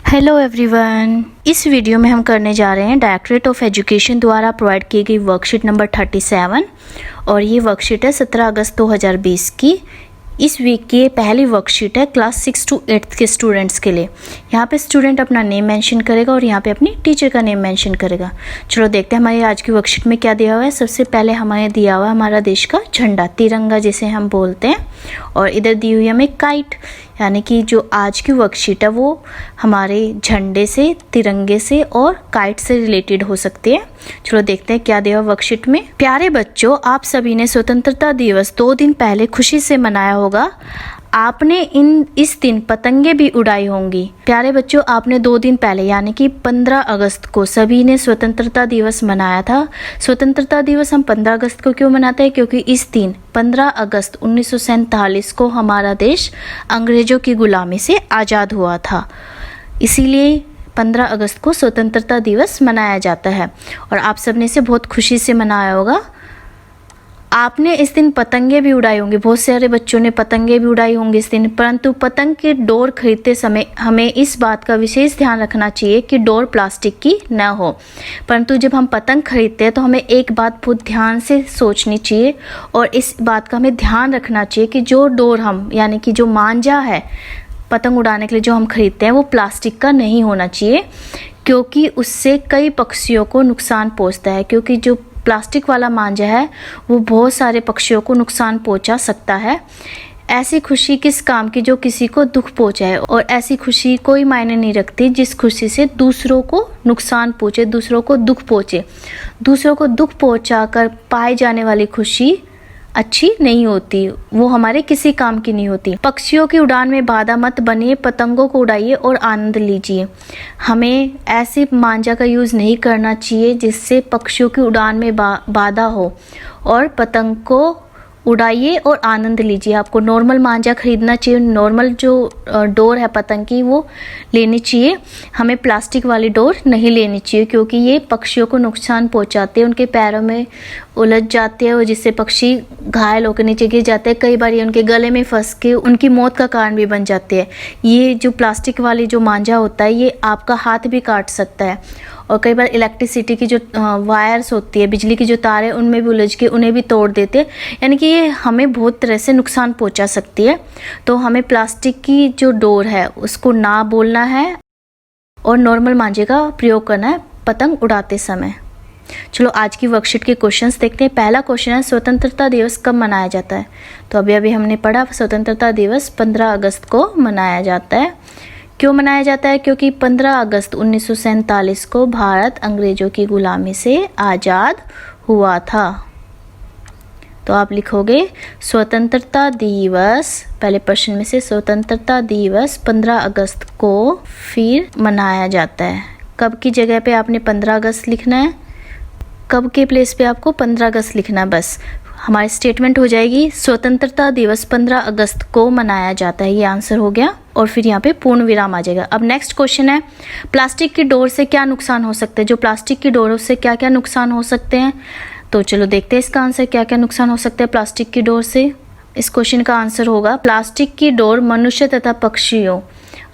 Hello everyone, इस video में हम करने जा रहे हैं डायरेक्टरेट ऑफ एजुकेशन द्वारा प्रोवाइड की गई वर्कशीट नंबर 37 और ये वर्कशीट है 17 अगस्त 2020 की। इस वीक की ये पहली वर्कशीट है क्लास 6 to 8 के स्टूडेंट्स के लिए। यहाँ पे स्टूडेंट अपना नेम मेंशन करेगा और यहाँ पे अपनी टीचर का नेम मेंशन करेगा। चलो देखते हैं हमारी आज की वर्कशीट में क्या दिया हुआ है। सबसे पहले हमें दिया हुआ है हमारा देश का झंडा, तिरंगा जिसे हम बोलते हैं, और इधर दी हुई है हमें काइट, यानी कि जो आज की वर्कशीट है वो हमारे झंडे से, तिरंगे से और काइट से रिलेटेड हो सकती है। चलो देखते हैं क्या दिया वर्कशीट में। प्यारे बच्चों, आप सभी ने स्वतंत्रता दिवस 2 दिन पहले खुशी से मनाया होगा। आपने इस दिन पतंगे भी उड़ाई होंगी। प्यारे बच्चों, आपने 2 दिन पहले यानी कि 15 अगस्त को सभी ने स्वतंत्रता दिवस मनाया था। स्वतंत्रता दिवस हम 15 अगस्त को क्यों मनाते हैं? क्योंकि इस दिन 15 अगस्त 1947 को हमारा देश अंग्रेजों की गुलामी से आज़ाद हुआ था, इसीलिए 15 अगस्त को स्वतंत्रता दिवस मनाया जाता है। और आप सबने इसे बहुत खुशी से मनाया होगा। आपने इस दिन पतंगे भी उड़ाई होंगी, बहुत सारे बच्चों ने पतंगे भी उड़ाई होंगी इस दिन। परंतु पतंग के डोर खरीदते समय हमें इस बात का विशेष ध्यान रखना चाहिए कि डोर प्लास्टिक की न हो। परंतु जब हम पतंग खरीदते हैं तो हमें एक बात बहुत ध्यान से सोचनी चाहिए और इस बात का हमें ध्यान रखना चाहिए कि जो डोर हम यानी कि जो मांझा है पतंग उड़ाने के लिए जो हम खरीदते हैं वो प्लास्टिक का नहीं होना चाहिए, क्योंकि उससे कई पक्षियों को नुकसान पहुंचता है। क्योंकि जो प्लास्टिक वाला मांझा है वो बहुत सारे पक्षियों को नुकसान पहुंचा सकता है। ऐसी खुशी किस काम की जो किसी को दुख पहुंचाए, और ऐसी खुशी कोई मायने नहीं रखती जिस खुशी से दूसरों को नुकसान पहुंचे, दूसरों को दुख पहुंचे। दूसरों को दुख पहुंचाकर पाई जाने वाली खुशी अच्छी नहीं होती, वो हमारे किसी काम की नहीं होती। पक्षियों की उड़ान में बाधा मत बनिए, पतंगों को उड़ाइए और आनंद लीजिए। हमें ऐसे मांझा का यूज़ नहीं करना चाहिए जिससे पक्षियों की उड़ान में बाधा हो, और पतंग को उड़ाइए और आनंद लीजिए। आपको नॉर्मल मांझा खरीदना चाहिए, नॉर्मल जो डोर है पतंग की वो लेनी चाहिए। हमें प्लास्टिक वाली डोर नहीं लेनी चाहिए, क्योंकि ये पक्षियों को नुकसान पहुंचाते हैं, उनके पैरों में उलझ जाते हैं और जिससे पक्षी घायल होकर नीचे गिर जाते हैं। कई बार ये उनके गले में फंस के उनकी मौत का कारण भी बन जाते हैं। ये जो प्लास्टिक वाली जो मांझा होता है ये आपका हाथ भी काट सकता है, और कई बार इलेक्ट्रिसिटी की जो वायर्स होती है, बिजली की जो तार है, उनमें भी उलझ के उन्हें भी तोड़ देते हैं, यानी कि ये हमें बहुत तरह से नुकसान पहुंचा सकती है। तो हमें प्लास्टिक की जो डोर है उसको ना बोलना है और नॉर्मल मांझे का प्रयोग करना है पतंग उड़ाते समय। चलो आज की वर्कशीट के क्वेश्चंस देखते हैं। पहला क्वेश्चन है स्वतंत्रता दिवस कब मनाया जाता है? तो अभी हमने पढ़ा स्वतंत्रता दिवस 15 अगस्त को मनाया जाता है। क्यों मनाया जाता है? क्योंकि 15 अगस्त 1947 को भारत अंग्रेजों की गुलामी से आज़ाद हुआ था। तो आप लिखोगे स्वतंत्रता दिवस, पहले प्रश्न में से स्वतंत्रता दिवस 15 अगस्त को फिर मनाया जाता है। कब की जगह पे आपने 15 अगस्त लिखना है, कब के प्लेस पे आपको 15 अगस्त लिखना है, बस हमारी स्टेटमेंट हो जाएगी स्वतंत्रता दिवस 15 अगस्त को मनाया जाता है। ये आंसर हो गया और फिर यहाँ पे पूर्ण विराम आ जाएगा। अब नेक्स्ट क्वेश्चन है प्लास्टिक की डोर से क्या नुकसान हो सकते हैं? जो प्लास्टिक की डोर से क्या क्या नुकसान हो सकते हैं, तो चलो देखते हैं इसका आंसर। क्या क्या नुकसान हो सकते हैं प्लास्टिक की डोर से? इस क्वेश्चन का आंसर होगा प्लास्टिक की डोर मनुष्य तथा पक्षियों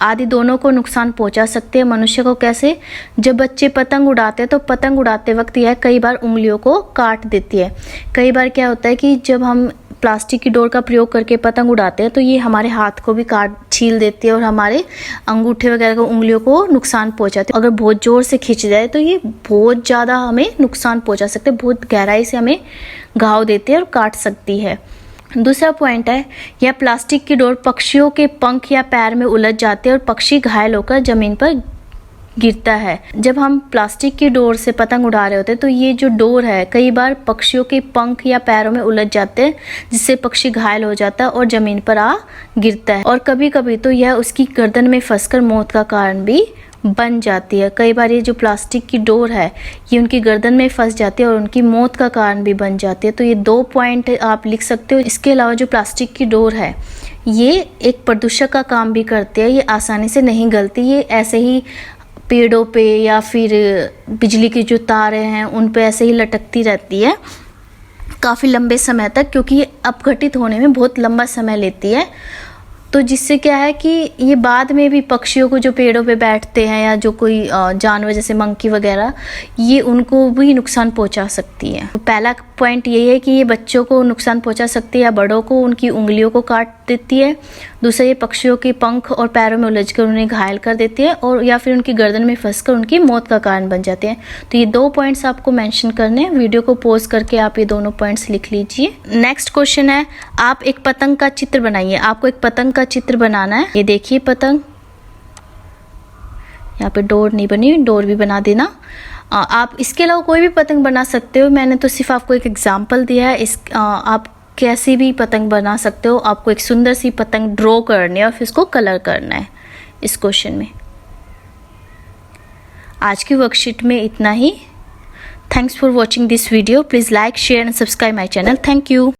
आदि दोनों को नुकसान पहुंचा सकते हैं। मनुष्य को कैसे? जब बच्चे पतंग उड़ाते हैं तो पतंग उड़ाते वक्त यह कई बार उंगलियों को काट देती है। कई बार क्या होता है कि जब हम प्लास्टिक की डोर का प्रयोग करके पतंग उड़ाते हैं तो ये हमारे हाथ को भी छील देती है और हमारे अंगूठे वगैरह को, उंगलियों को नुकसान पहुंचाती है। अगर बहुत जोर से खींच जाए तो ये बहुत ज़्यादा हमें नुकसान पहुंचा सकते हैं, बहुत गहराई से हमें घाव देती है और काट सकती है। दूसरा पॉइंट है यह प्लास्टिक की डोर पक्षियों के पंख या पैर में उलझ जाते हैं और पक्षी घायल होकर जमीन पर गिरता है। जब हम प्लास्टिक की डोर से पतंग उड़ा रहे होते हैं तो ये जो डोर है कई बार पक्षियों के पंख या पैरों में उलझ जाते हैं, जिससे पक्षी घायल हो जाता है और जमीन पर आ गिरता है, और कभी कभी तो यह उसकी गर्दन में फंसकर मौत का कारण भी बन जाती है। कई बार ये जो प्लास्टिक की डोर है ये उनकी गर्दन में फंस जाती है और उनकी मौत का कारण भी बन जाती है। तो ये 2 पॉइंट आप लिख सकते हो। इसके अलावा जो प्लास्टिक की डोर है ये एक प्रदूषक का काम भी करती है, ये आसानी से नहीं गलती, ये ऐसे ही पेड़ों पे या फिर बिजली की जो तारें हैं उन पे ऐसे ही लटकती रहती है काफ़ी लंबे समय तक, क्योंकि ये अपघटित होने में बहुत लंबा समय लेती है। तो जिससे क्या है कि ये बाद में भी पक्षियों को जो पेड़ों पे बैठते हैं या जो कोई जानवर जैसे मंकी वगैरह, ये उनको भी नुकसान पहुंचा सकती है। तो पहला पॉइंट यही है कि ये बच्चों को नुकसान पहुंचा सकती है या बड़ों को उनकी उंगलियों को काट देती है। दूसरा, ये पक्षियों के पंख और पैरों में उलझकर उन्हें घायल कर देती है और या फिर उनकी गर्दन में फंसकर उनकी मौत का कारण बन जाते हैं। तो ये 2 पॉइंट्स आपको मेंशन करने हैं। वीडियो को पॉज करके आप ये दोनों पॉइंट्स लिख लीजिए। नेक्स्ट क्वेश्चन है, आप एक पतंग का चित्र बनाइए। आपको एक पतंग का चित्र बनाना है। ये देखिए पतंग, यहाँ पे डोर नहीं बनी, डोर भी बना देना। आप इसके अलावा कोई भी पतंग बना सकते हो, मैंने तो सिर्फ आपको एक एग्जाम्पल दिया है। आप कैसी भी पतंग बना सकते हो। आपको एक सुंदर सी पतंग ड्रॉ करनी है और फिर उसको कलर करना है इस क्वेश्चन में। आज की वर्कशीट में इतना ही। Thanks for watching this video. Please like, share and subscribe my channel. Thank you.